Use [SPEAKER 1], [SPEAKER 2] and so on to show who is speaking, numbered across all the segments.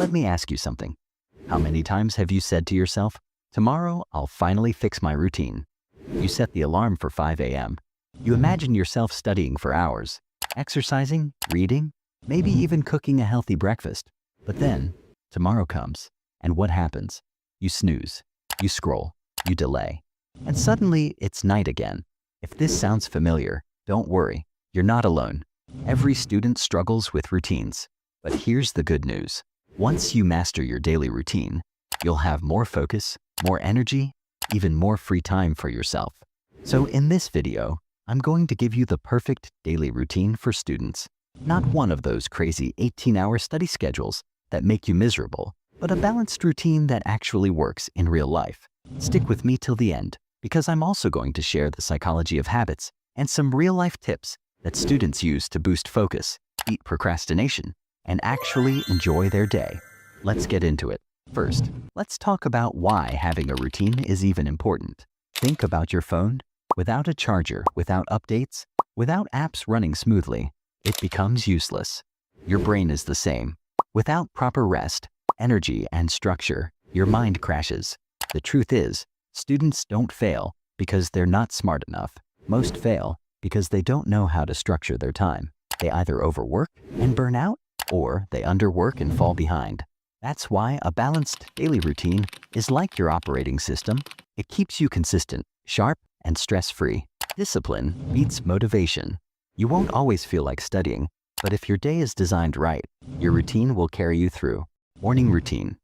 [SPEAKER 1] Let me ask you something. How many times have you said to yourself, "Tomorrow, I'll finally fix my routine"? You set the alarm for 5 a.m. You imagine yourself studying for hours, exercising, reading, maybe even cooking a healthy breakfast. But then, tomorrow comes, and what happens? You snooze, you scroll, you delay, and suddenly it's night again. If this sounds familiar, don't worry, you're not alone. Every student struggles with routines. But here's the good news. Once you master your daily routine, you'll have more focus, more energy, even more free time for yourself. So in this video, I'm going to give you the perfect daily routine for students. Not one of those crazy 18-hour study schedules that make you miserable, but a balanced routine that actually works in real life. Stick with me till the end, because I'm also going to share the psychology of habits and some real-life tips that students use to boost focus, beat procrastination, and actually enjoy their day. Let's get into it. First, let's talk about why having a routine is even important. Think about your phone. Without a charger, without updates, without apps running smoothly, it becomes useless. Your brain is the same. Without proper rest, energy, and structure, your mind crashes. The truth is, students don't fail because they're not smart enough. Most fail because they don't know how to structure their time. They either overwork and burn out, or they underwork and fall behind. That's why a balanced daily routine is like your operating system. It keeps you consistent, sharp, and stress-free. Discipline beats motivation. You won't always feel like studying, but if your day is designed right, your routine will carry you through. Morning routine.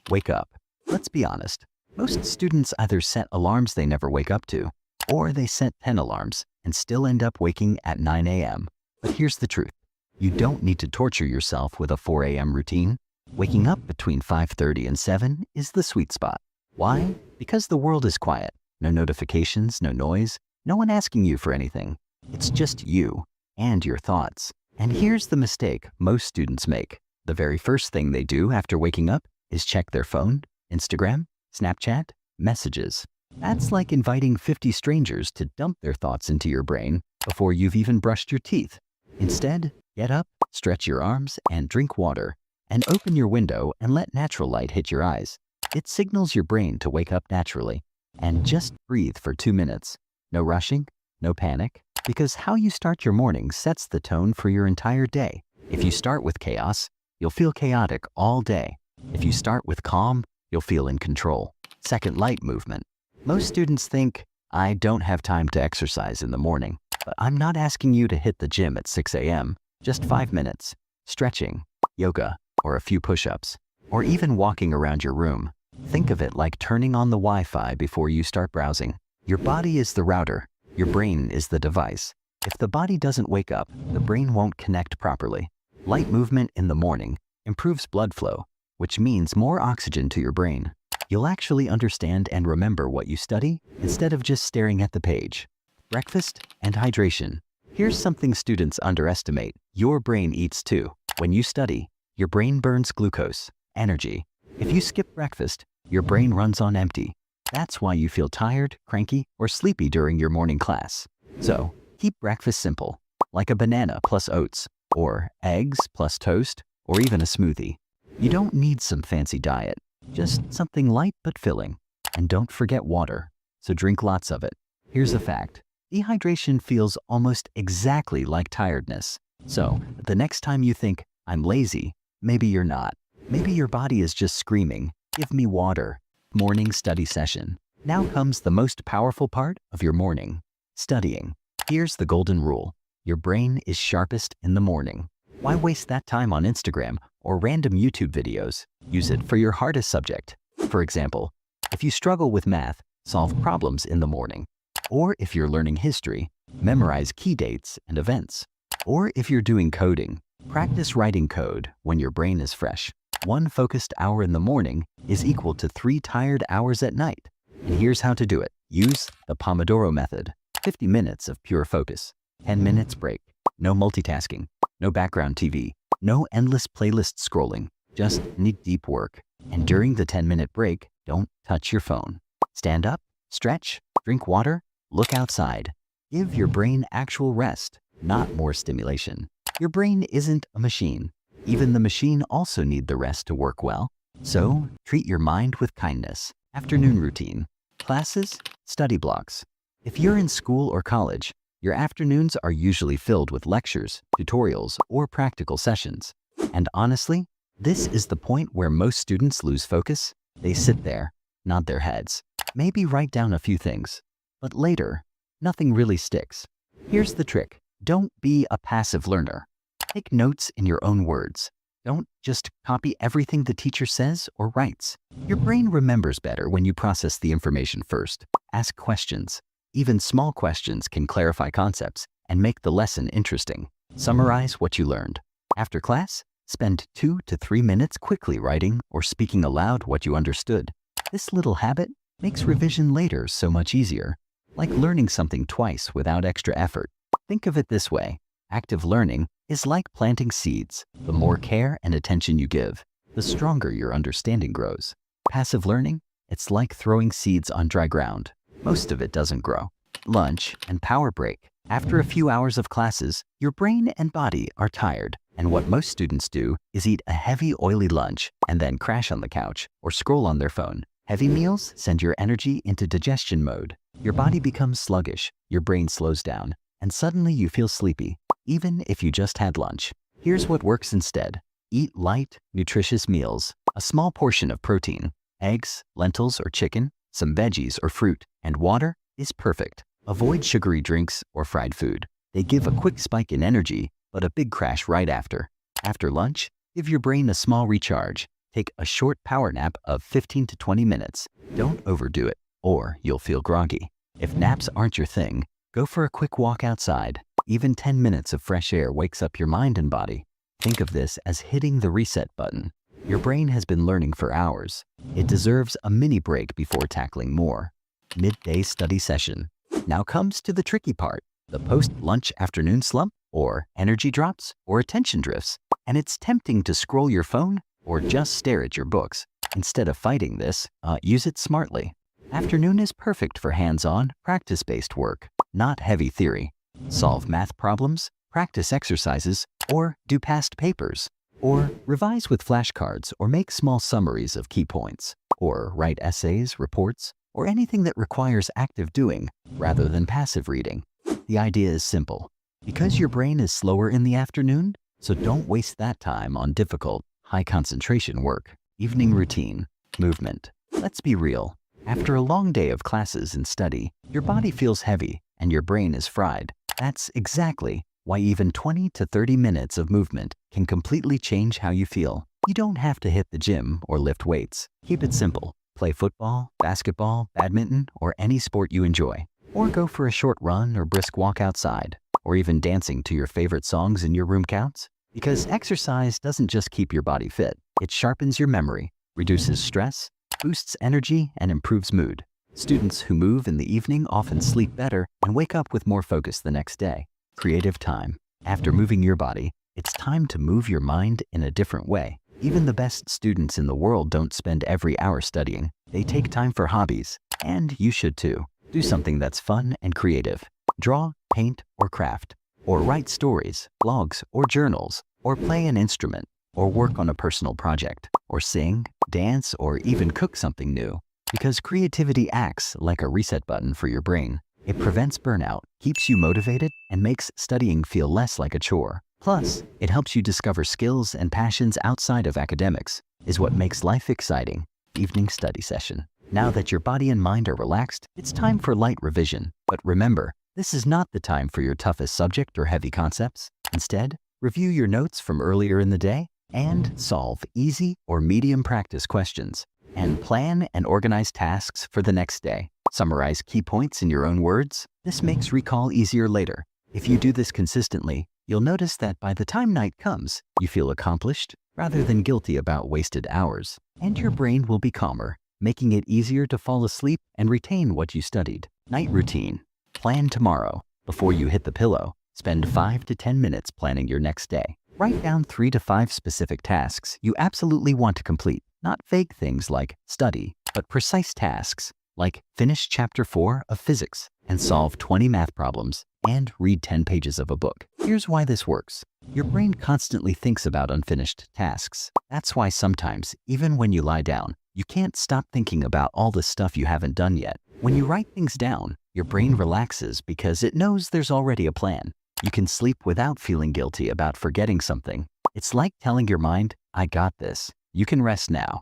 [SPEAKER 1] Wake up. Let's be honest. Most students either set alarms they never wake up to, or they set 10 alarms and still end up waking at 9 a.m. But here's the truth. You don't need to torture yourself with a 4 a.m. routine. Waking up between 5:30 and 7 is the sweet spot. Why? Because the world is quiet. No notifications, no noise, no one asking you for anything. It's just you and your thoughts. And here's the mistake most students make. The very first thing they do after waking up is check their phone, Instagram, Snapchat, messages. That's like inviting 50 strangers to dump their thoughts into your brain before you've even brushed your teeth. Instead, get up, stretch your arms, and drink water. And open your window and let natural light hit your eyes. It signals your brain to wake up naturally. And just breathe for 2 minutes. No rushing, no panic, because how you start your morning sets the tone for your entire day. If you start with chaos, you'll feel chaotic all day. If you start with calm, you'll feel in control. Second, light movement. Most students think, I don't have time to exercise in the morning, but I'm not asking you to hit the gym at 6 a.m. Just 5 minutes. Stretching, yoga, or a few push-ups, or even walking around your room. Think of it like turning on the Wi-Fi before you start browsing. Your body is the router. Your brain is the device. If the body doesn't wake up, the brain won't connect properly. Light movement in the morning improves blood flow, which means more oxygen to your brain. You'll actually understand and remember what you study instead of just staring at the page. Breakfast and hydration. Here's something students underestimate. Your brain eats too. When you study, your brain burns glucose, energy. If you skip breakfast, your brain runs on empty. That's why you feel tired, cranky, or sleepy during your morning class. So, keep breakfast simple, like a banana plus oats, or eggs plus toast, or even a smoothie. You don't need some fancy diet, just something light but filling. And don't forget water, so drink lots of it. Here's a fact. Dehydration feels almost exactly like tiredness. So, the next time you think, I'm lazy, maybe you're not. Maybe your body is just screaming, give me water. Morning study session. Now comes the most powerful part of your morning, studying. Here's the golden rule. Your brain is sharpest in the morning. Why waste that time on Instagram or random YouTube videos? Use it for your hardest subject. For example, if you struggle with math, solve problems in the morning. Or if you're learning history, memorize key dates and events. Or if you're doing coding, practice writing code when your brain is fresh. 1 focused hour in the morning is equal to 3 tired hours at night. And here's how to do it. Use the Pomodoro method. 50 minutes of pure focus. 10 minutes break. No multitasking. No background TV. No endless playlist scrolling. Just deep work. And during the 10-minute break, don't touch your phone. Stand up, stretch, drink water, look outside. Give your brain actual rest, not more stimulation. Your brain isn't a machine. Even the machine also need the rest to work well. So, treat your mind with kindness. Afternoon routine. Classes, study blocks. If you're in school or college, your afternoons are usually filled with lectures, tutorials, or practical sessions. And honestly, this is the point where most students lose focus. They sit there, nod their heads, maybe write down a few things. But later, nothing really sticks. Here's the trick. Don't be a passive learner. Take notes in your own words. Don't just copy everything the teacher says or writes. Your brain remembers better when you process the information first. Ask questions. Even small questions can clarify concepts and make the lesson interesting. Summarize what you learned. After class, spend 2 to 3 minutes quickly writing or speaking aloud what you understood. This little habit makes revision later so much easier, like learning something twice without extra effort. Think of it this way. Active learning is like planting seeds. The more care and attention you give, the stronger your understanding grows. Passive learning, it's like throwing seeds on dry ground. Most of it doesn't grow. Lunch and power break. After a few hours of classes, your brain and body are tired, and what most students do is eat a heavy, oily lunch and then crash on the couch or scroll on their phone. Heavy meals send your energy into digestion mode. Your body becomes sluggish, your brain slows down, and suddenly you feel sleepy, even if you just had lunch. Here's what works instead. Eat light, nutritious meals, a small portion of protein, eggs, lentils or chicken, some veggies or fruit, and water is perfect. Avoid sugary drinks or fried food. They give a quick spike in energy, but a big crash right after. After lunch, give your brain a small recharge. Take a short power nap of 15 to 20 minutes. Don't overdo it, or you'll feel groggy. If naps aren't your thing, go for a quick walk outside. Even 10 minutes of fresh air wakes up your mind and body. Think of this as hitting the reset button. Your brain has been learning for hours. It deserves a mini break before tackling more. Midday study session. Now comes to the tricky part, the post-lunch afternoon slump, or energy drops, or attention drifts. And it's tempting to scroll your phone or just stare at your books. Instead of fighting this, use it smartly. Afternoon is perfect for hands-on, practice-based work, not heavy theory. Solve math problems, practice exercises, or do past papers. Or revise with flashcards or make small summaries of key points. Or write essays, reports, or anything that requires active doing rather than passive reading. The idea is simple. Because your brain is slower in the afternoon, so don't waste that time on difficult, high concentration work. Evening routine, movement. Let's be real. After a long day of classes and study, your body feels heavy and your brain is fried. That's exactly why even 20 to 30 minutes of movement can completely change how you feel. You don't have to hit the gym or lift weights. Keep it simple. Play football, basketball, badminton, or any sport you enjoy. Or go for a short run or brisk walk outside. Or even dancing to your favorite songs in your room counts. Because exercise doesn't just keep your body fit, it sharpens your memory, reduces stress, boosts energy, and improves mood. Students who move in the evening often sleep better and wake up with more focus the next day. Creative time. After moving your body, it's time to move your mind in a different way. Even the best students in the world don't spend every hour studying. They take time for hobbies. And you should too. Do something that's fun and creative. Draw, paint, or craft. Or write stories, blogs, or journals. Or play an instrument. Or work on a personal project. Or sing, dance, or even cook something new. Because creativity acts like a reset button for your brain. It prevents burnout, keeps you motivated, and makes studying feel less like a chore. Plus, it helps you discover skills and passions outside of academics, is what makes life exciting. Evening study session. Now that your body and mind are relaxed, it's time for light revision. But remember, this is not the time for your toughest subject or heavy concepts. Instead, review your notes from earlier in the day and solve easy or medium practice questions. And plan and organize tasks for the next day. Summarize key points in your own words. This makes recall easier later. If you do this consistently, you'll notice that by the time night comes, you feel accomplished rather than guilty about wasted hours. And your brain will be calmer, making it easier to fall asleep and retain what you studied. Night routine. Plan tomorrow. Before you hit the pillow, spend 5 to 10 minutes planning your next day. Write down 3 to 5 specific tasks you absolutely want to complete. Not vague things like study, but precise tasks like finish chapter 4 of physics and solve 20 math problems. and read 10 pages of a book. Here's why this works. Your brain constantly thinks about unfinished tasks. That's why sometimes, even when you lie down, you can't stop thinking about all the stuff you haven't done yet. When you write things down, your brain relaxes because it knows there's already a plan. You can sleep without feeling guilty about forgetting something. It's like telling your mind, I got this. You can rest now.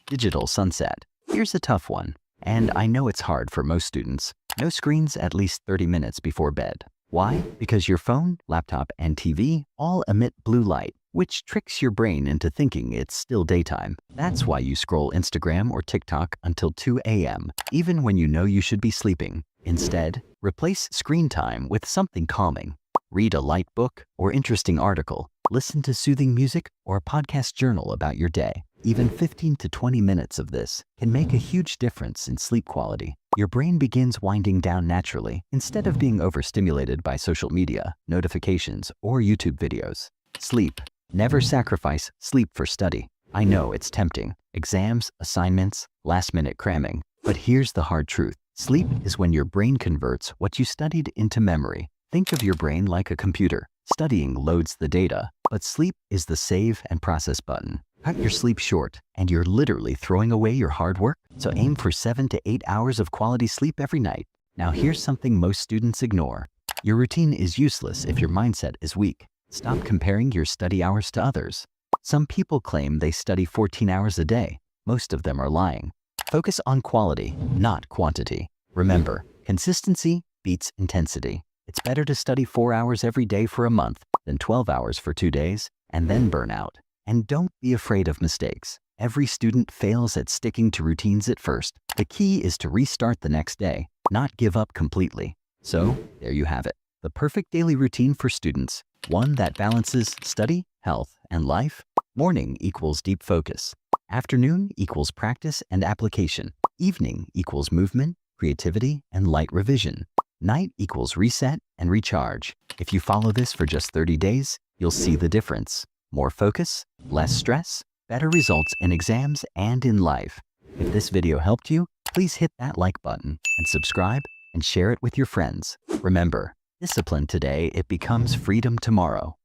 [SPEAKER 1] Digital sunset. Here's a tough one, and I know it's hard for most students. No screens at least 30 minutes before bed. Why? Because your phone, laptop, and TV all emit blue light, which tricks your brain into thinking it's still daytime. That's why you scroll Instagram or TikTok until 2 a.m., even when you know you should be sleeping. Instead, replace screen time with something calming. Read a light book or interesting article. Listen to soothing music or a podcast journal about your day. Even 15 to 20 minutes of this can make a huge difference in sleep quality. Your brain begins winding down naturally instead of being overstimulated by social media, notifications, or YouTube videos. Sleep. Never sacrifice sleep for study. I know it's tempting. Exams, assignments, last-minute cramming. But here's the hard truth. Sleep is when your brain converts what you studied into memory. Think of your brain like a computer. Studying loads the data, but sleep is the save and process button. Cut your sleep short, and you're literally throwing away your hard work. So aim for 7 to 8 hours of quality sleep every night. Now here's something most students ignore. Your routine is useless if your mindset is weak. Stop comparing your study hours to others. Some people claim they study 14 hours a day. Most of them are lying. Focus on quality, not quantity. Remember, consistency beats intensity. It's better to study 4 hours every day for a month than 12 hours for 2 days and then burn out. And don't be afraid of mistakes. Every student fails at sticking to routines at first. The key is to restart the next day, not give up completely. So, there you have it. The perfect daily routine for students. One that balances study, health, and life. Morning equals deep focus. Afternoon equals practice and application. Evening equals movement, creativity, and light revision. Night equals reset and recharge. If you follow this for just 30 days, you'll see the difference. More focus, less stress, better results in exams and in life. If this video helped you, please hit that like button and subscribe and share it with your friends. Remember, discipline today, it becomes freedom tomorrow.